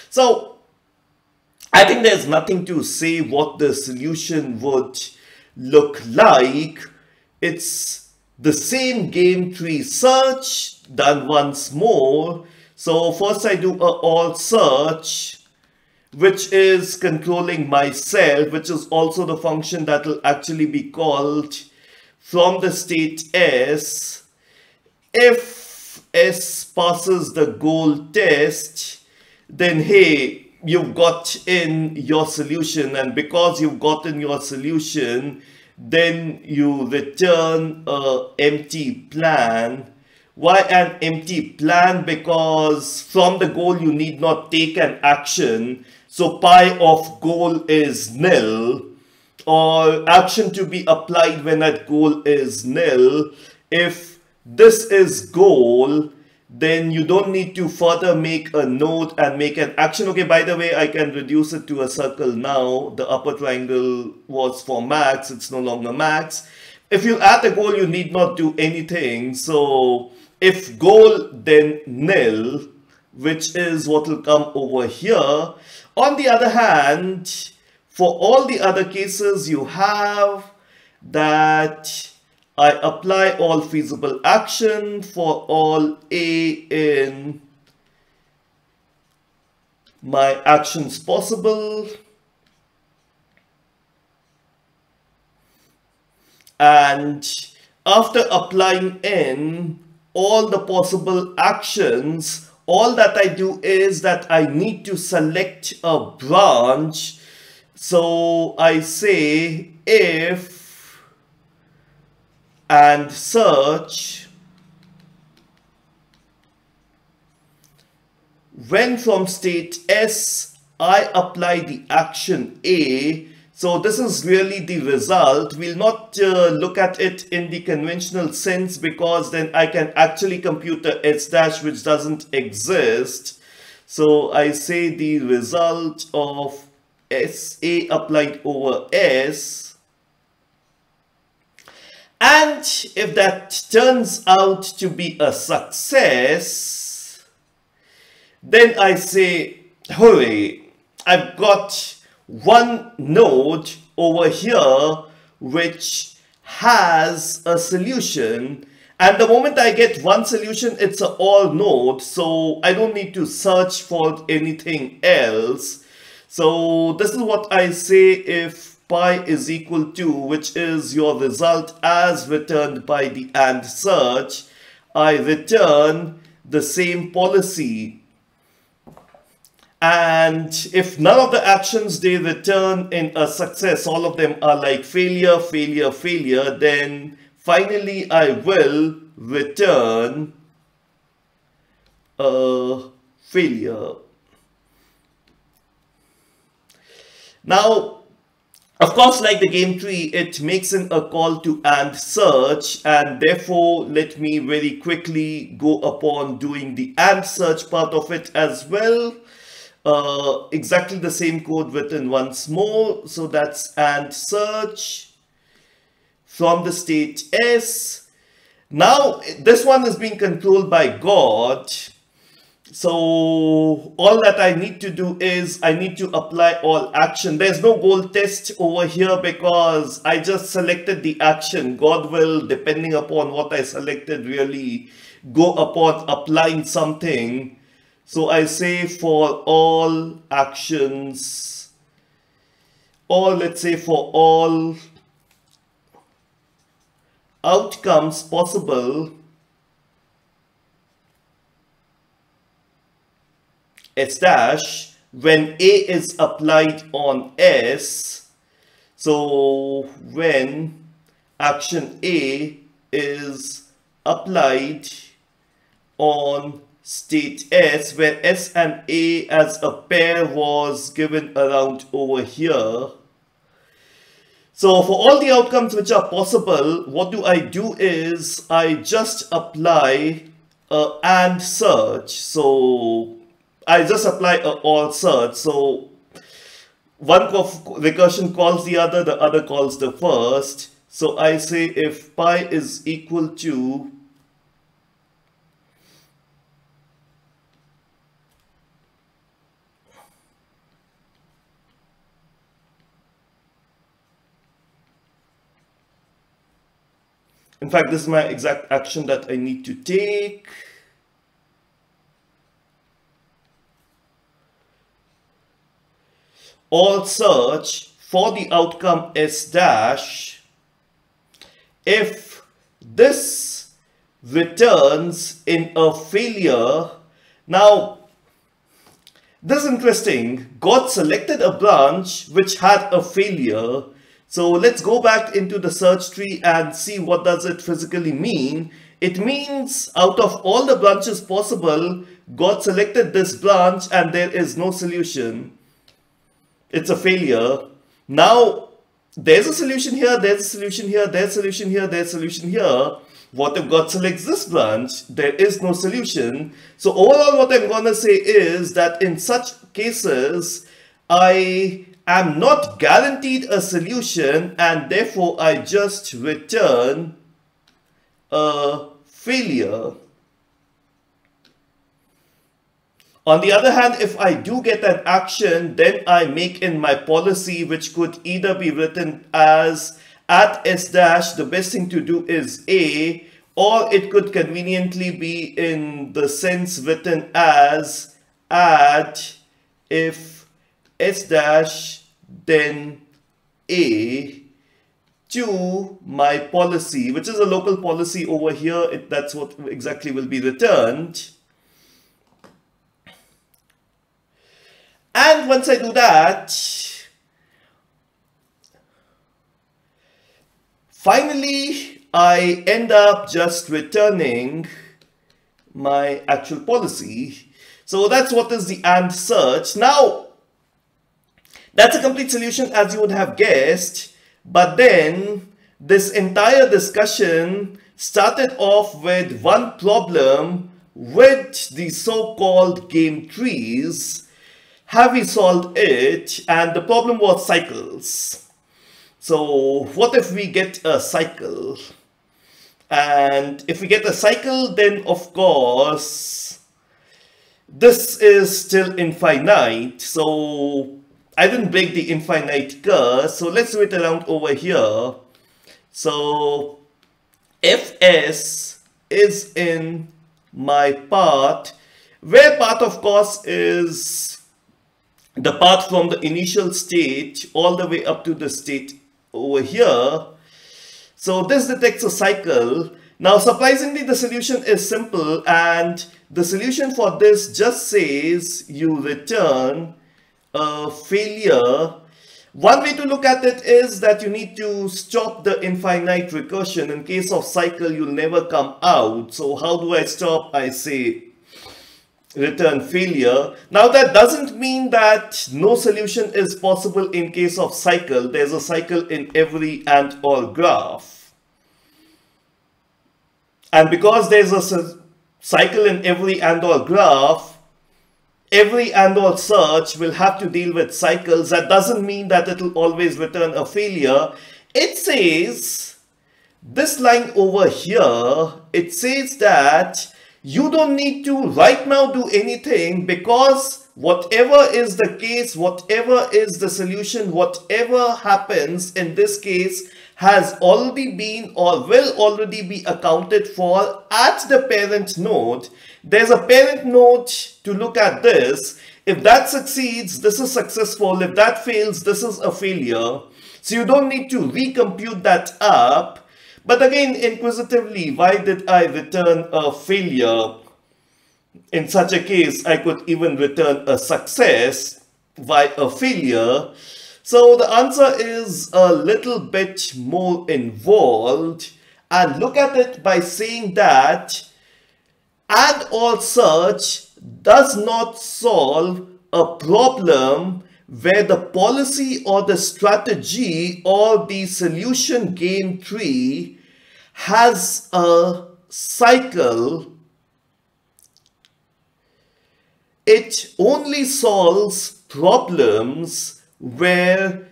So I think there's nothing to say what the solution would look like. It's the same game tree search done once more. So first I do a all search, which is controlling myself, which is also the function that will actually be called from the state S. If S passes the goal test, then hey, you've got in your solution, and because you've gotten your solution, then you return a empty plan. Why an empty plan? Because from the goal you need not take an action, so pi of goal is nil, or action to be applied when that goal is nil. If this is goal, then you don't need to further make a node and make an action. Okay, by the way, I can reduce it to a circle now. The upper triangle was for max, it's no longer max. If you add a goal, you need not do anything. So if goal, then nil, which is what will come over here. On the other hand, for all the other cases, you have that I apply all feasible action for all A in my actions possible, and after applying in all the possible actions, all that I do is that I need to select a branch. So I say if and search when from state S I apply the action A. So this is really the result. We'll not look at it in the conventional sense, because then I can actually compute the S dash, which doesn't exist. So I say the result of SA applied over S. And if that turns out to be a success, then I say, hooray, I've got one node over here which has a solution. And the moment I get one solution, it's an all node, so I don't need to search for anything else. So this is what I say if pi is equal to, which is your result as returned by the AND search, I return the same policy. And if none of the actions they return in a success, all of them are like failure, failure, failure, then finally I will return a failure. Now, of course, like the game tree, it makes in a call to AND search, and therefore let me very quickly go upon doing the AND search part of it as well. Exactly the same code written once more. So that's AND search from the state S. Now this one is being controlled by God. So all that I need to do is I need to apply all action. There's no goal test over here because I just selected the action. God will, depending upon what I selected, really go upon applying something. So I say for all actions, or let's say for all outcomes possible, S dash, when A is applied on S. So when action A is applied on state S, where S and A as a pair was given around over here. So for all the outcomes which are possible, what do I do is I just apply a AND search. So I just apply a all search. So one recursion calls the other calls the first. So I say if pi is equal to In fact, this is my exact action that I need to take. All search for the outcome S dash if this returns in a failure. Now, this is interesting. God selected a branch which had a failure. So let's go back into the search tree and see what does it physically mean. It means out of all the branches possible, God selected this branch and there is no solution. It's a failure. Now, there's a solution here, there's a solution here, there's a solution here, there's a solution here. What if God selects this branch? There is no solution. So overall, what I'm going to say is that in such cases, I am not guaranteed a solution and therefore I just return a failure. On the other hand, if I do get an action, then I make in my policy, which could either be written as at S dash, the best thing to do is A, or it could conveniently be in the sense written as add if S dash then A to my policy, which is a local policy over here. That's what exactly will be returned. And once I do that, finally, I end up just returning my actual policy. So that's what is the AND search. Now, that's a complete solution as you would have guessed. But then this entire discussion started off with one problem with the so-called game trees. Have we solved it? And the problem was cycles. So what if we get a cycle? And if we get a cycle, then of course, this is still infinite. So I didn't break the infinite curse. So let's do it around over here. So if S is in my path, where path of course is the path from the initial state all the way up to the state over here. So this detects a cycle. Now surprisingly, the solution is simple, and the solution for this just says you return a failure. One way to look at it is that you need to stop the infinite recursion. In case of cycle, you'll never come out. So how do I stop? I say return failure. Now that doesn't mean that no solution is possible in case of cycle. There's a cycle in every and all graph. And because there's a cycle in every and all graph, every and all search will have to deal with cycles. That doesn't mean that it will always return a failure. It says, this line over here, it says that you don't need to right now do anything, because whatever is the case, whatever is the solution, whatever happens in this case has already been or will already be accounted for at the parent node. There's a parent node to look at this. If that succeeds, this is successful. If that fails, this is a failure. So you don't need to recompute that up. But again, inquisitively, why did I return a failure? In such a case, I could even return a success. Why a failure? So the answer is a little bit more involved. And look at it by saying that and all search does not solve a problem where the policy or the strategy or the solution game tree has a cycle. It only solves problems where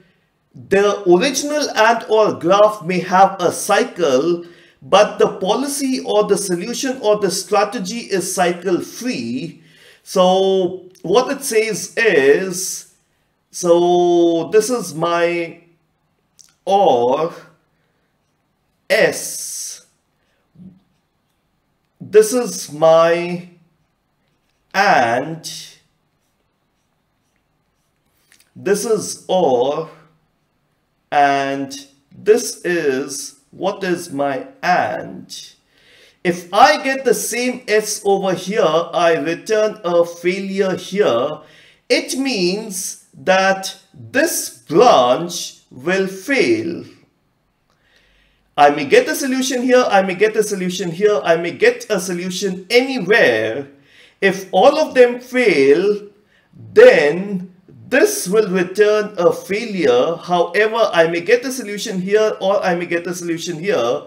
the original and or graph may have a cycle, but the policy or the solution or the strategy is cycle free. So what it says is, so this is my or S this is my AND, this is OR, and this is what is my AND. If I get the same S over here, I return a failure here. It means that this branch will fail. I may get a solution here, I may get a solution here, I may get a solution anywhere. If all of them fail, then this will return a failure. However, I may get a solution here or I may get a solution here.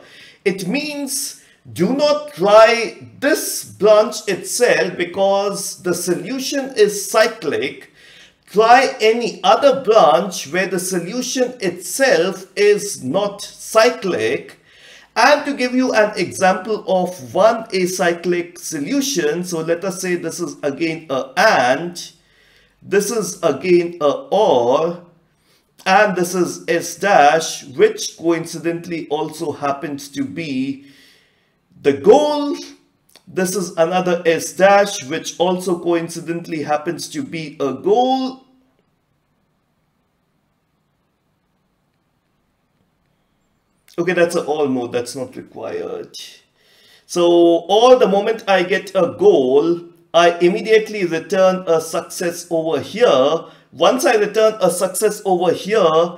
It means do not try this branch itself because the solution is cyclic. Try any other branch where the solution itself is not cyclic. And to give you an example of one acyclic solution, so let us say this is again a AND, this is again a OR, and this is S dash, which coincidentally also happens to be the goal. This is another S dash, which also coincidentally happens to be a goal. Okay, that's an OR mode, that's not required. So, or the moment I get a goal, I immediately return a success over here. Once I return a success over here,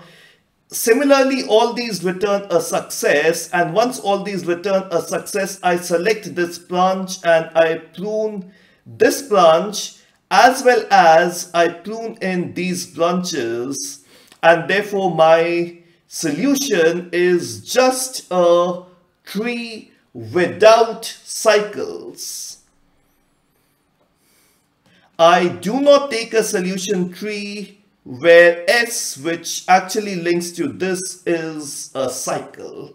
similarly, all these return a success, and once all these return a success, I select this branch and I prune this branch as well as I prune in these branches, and therefore my solution is just a tree without cycles. I do not take a solution tree where S, which actually links to this, is a cycle.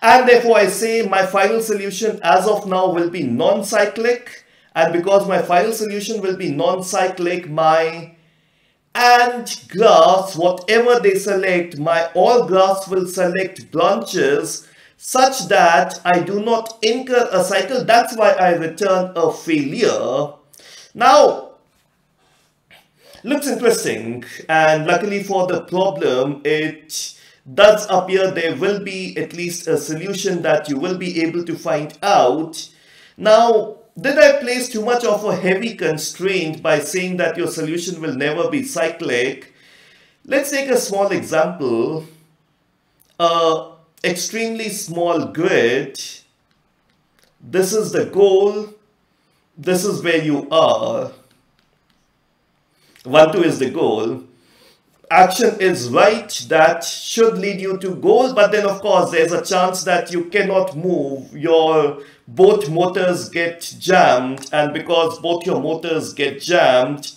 And therefore I say my final solution as of now will be non-cyclic, and because my final solution will be non-cyclic, my AND graphs, whatever they select, my all graphs will select branches such that I do not incur a cycle. That's why I return a failure. Now, looks interesting, and luckily for the problem, it does appear there will be at least a solution that you will be able to find out. Now, did I place too much of a heavy constraint by saying that your solution will never be cyclic? Let's take a small example. Extremely small grid. This is the goal. This is where you are. 1, 2 is the goal. Action is right, that should lead you to goal, but then of course there's a chance that you cannot move. Your both motors get jammed, and because both your motors get jammed,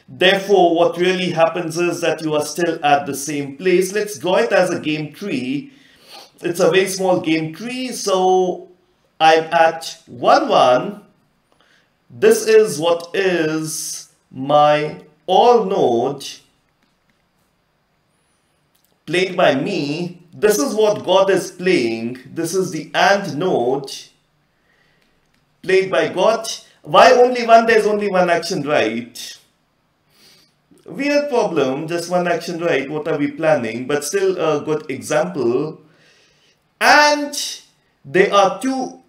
therefore what really happens is that you are still at the same place. Let's draw it as a game tree. It's a very small game tree, so I'm at 1, 1. This is what is my OR node played by me. This is what God is playing. This is the AND node played by God. Why only one? There's only one action right. Weird problem, just one action right. What are we planning? But still a good example. And there are two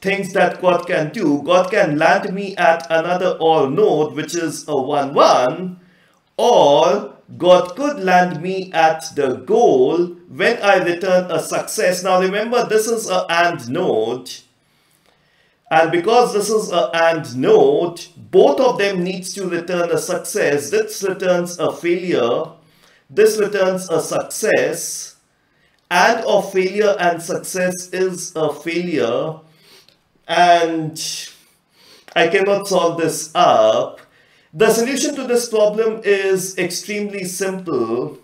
things that God can do. God can land me at another OR node, which is a 1, 1, or God could land me at the goal when I return a success. Now remember, this is a AND node, and because this is a AND node, both of them needs to return a success. This returns a failure, this returns a success. AND of failure and success is a failure, and I cannot solve this up. The solution to this problem is extremely simple.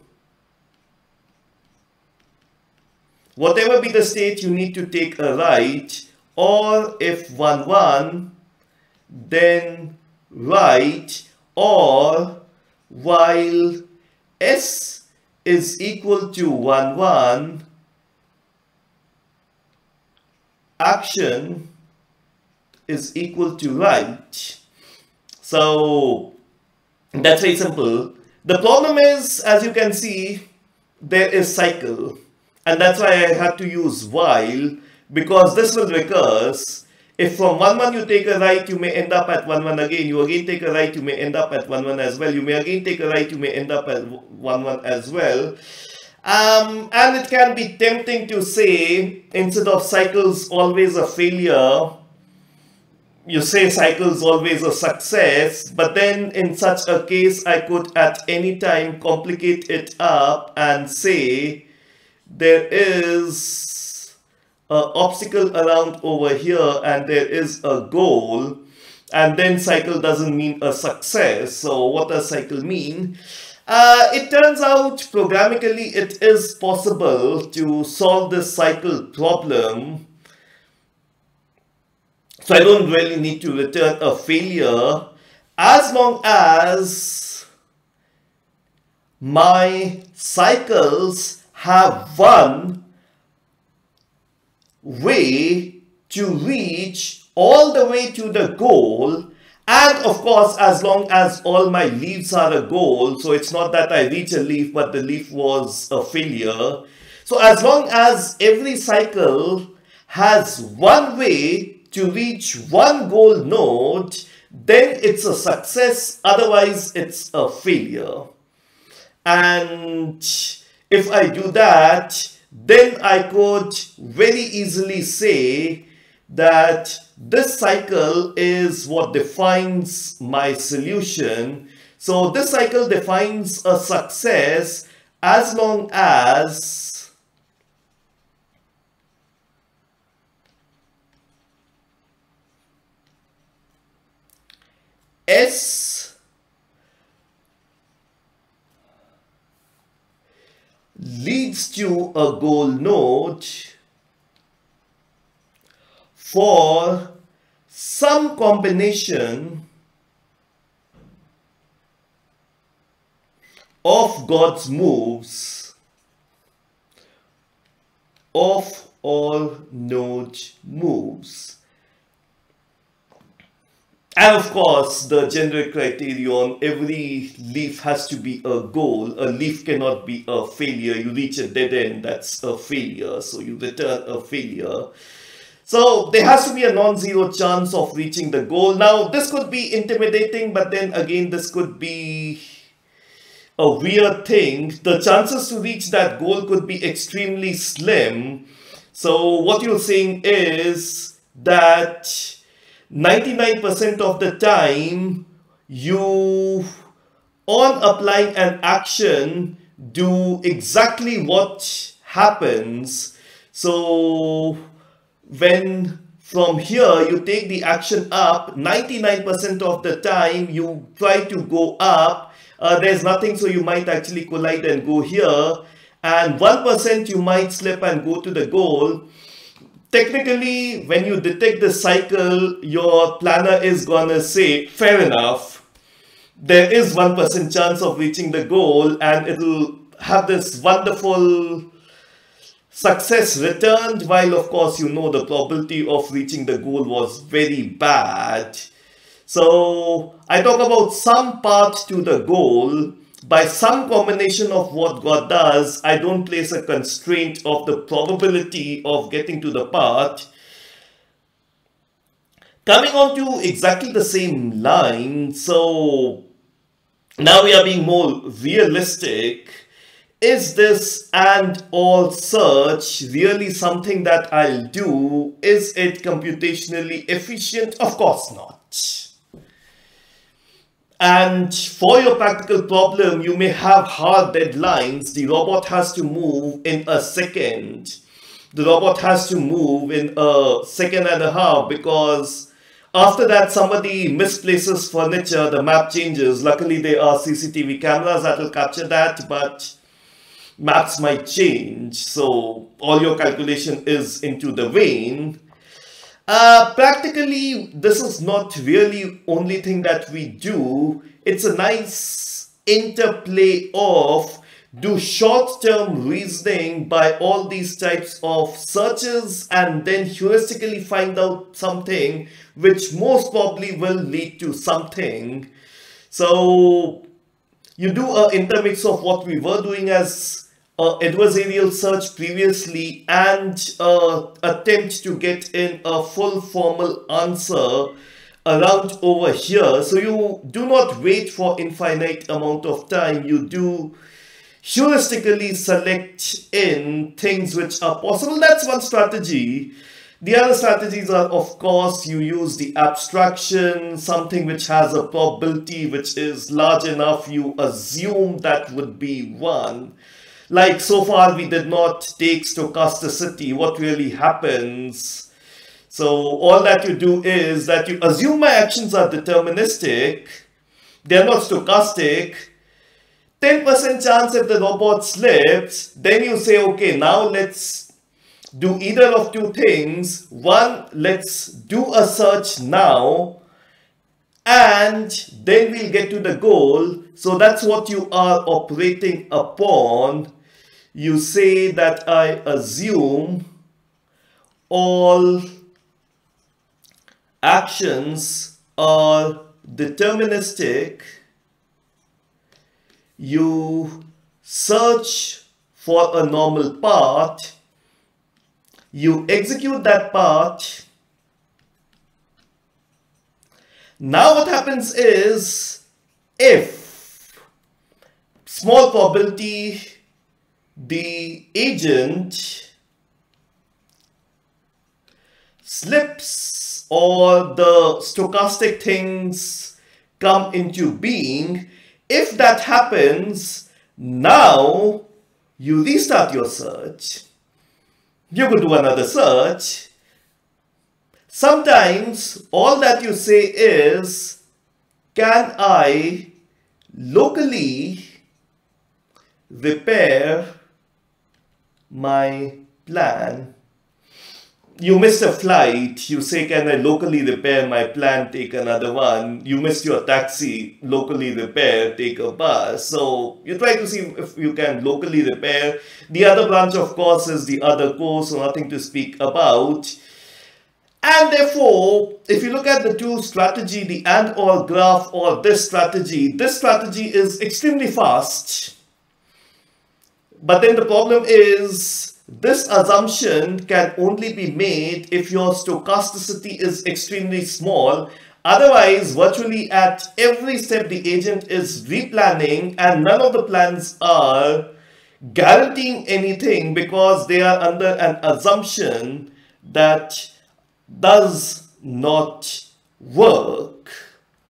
Whatever be the state, you need to take a right, or if 1, 1, then right, or while S is equal to 1, 1, action is equal to write. So that's very simple. The problem is, as you can see, there is cycle. And that's why I had to use while, because this will recurse. If from 1, 1 you take a write, you may end up at 1, 1 again. You again take a write, you may end up at 1, 1 as well. You may again take a write, you may end up at 1, 1 as well. And it can be tempting to say, instead of cycles always a failure, you say cycles always a success. But then in such a case, I could at any time complicate it up and say there is an obstacle around over here and there is a goal, and then cycle doesn't mean a success. So what does cycle mean? It turns out programmatically it is possible to solve this cycle problem. So I don't really need to return a failure as long as my cycles have one way to reach all the way to the goal. And of course, as long as all my leaves are a goal, so it's not that I reach a leaf, but the leaf was a failure. So as long as every cycle has one way to reach one goal node, then it's a success, otherwise it's a failure. And if I do that, then I could very easily say that this cycle is what defines my solution. So this cycle defines a success as long as S leads to a goal node for some combination of God's moves of all node moves. And of course, the generic criterion, every leaf has to be a goal. A leaf cannot be a failure. You reach a dead end, that's a failure. So you return a failure. So there has to be a non-zero chance of reaching the goal. Now, this could be intimidating, but then again, this could be a weird thing. The chances to reach that goal could be extremely slim. So what you're saying is that 99% of the time, you, on applying an action, do exactly what happens. So when from here you take the action up, 99% of the time you try to go up, there's nothing, so you might actually collide and go here, and 1% you might slip and go to the goal. Technically, when you detect the cycle, your planner is gonna say, fair enough, there is 1% chance of reaching the goal, and it'll have this wonderful success returned, while of course you know the probability of reaching the goal was very bad. So I talk about some path to the goal. By some combination of what God does, I don't place a constraint of the probability of getting to the path. Coming on to exactly the same line, so now we are being more realistic. Is this and all search really something that I'll do? Is it computationally efficient? Of course not. And for your practical problem, you may have hard deadlines. The robot has to move in a second. The robot has to move in a second and a half, because after that somebody misplaces furniture, the map changes. Luckily there are CCTV cameras that will capture that, but maps might change. So all your calculation is into the vein. Practically, this is not really only thing that we do. It's a nice interplay of do short-term reasoning by all these types of searches and then heuristically find out something which most probably will lead to something. So you do an intermix of what we were doing as adversarial search previously and attempt to get in a full formal answer around over here. So you do not wait for infinite amount of time. You do heuristically select in things which are possible. That's one strategy. The other strategies are, of course, you use the abstraction, something which has a probability which is large enough, you assume that would be 1. Like so far we did not take stochasticity. What really happens? So all that you do is that you assume my actions are deterministic, they're not stochastic. 10% chance if the robot slips, then you say, okay, now let's do either of two things. One, let's do a search now, and then we'll get to the goal. So that's what you are operating upon. You say that I assume all actions are deterministic. You search for a normal path, you execute that path. Now what happens is, if small probability the agent slips or the stochastic things come into being, if that happens, now you restart your search. You could do another search. Sometimes all that you say is, can I locally repair my plan? You missed a flight, you say, can I locally repair my plan, take another one. You missed your taxi, locally repair, take a bus. So you try to see if you can locally repair. The other branch, of course, is the other course, so nothing to speak about. And therefore, if you look at the two strategy, the and or graph or this strategy is extremely fast. But then the problem is, this assumption can only be made if your stochasticity is extremely small. Otherwise, virtually at every step, the agent is replanning, and none of the plans are guaranteeing anything because they are under an assumption that does not work.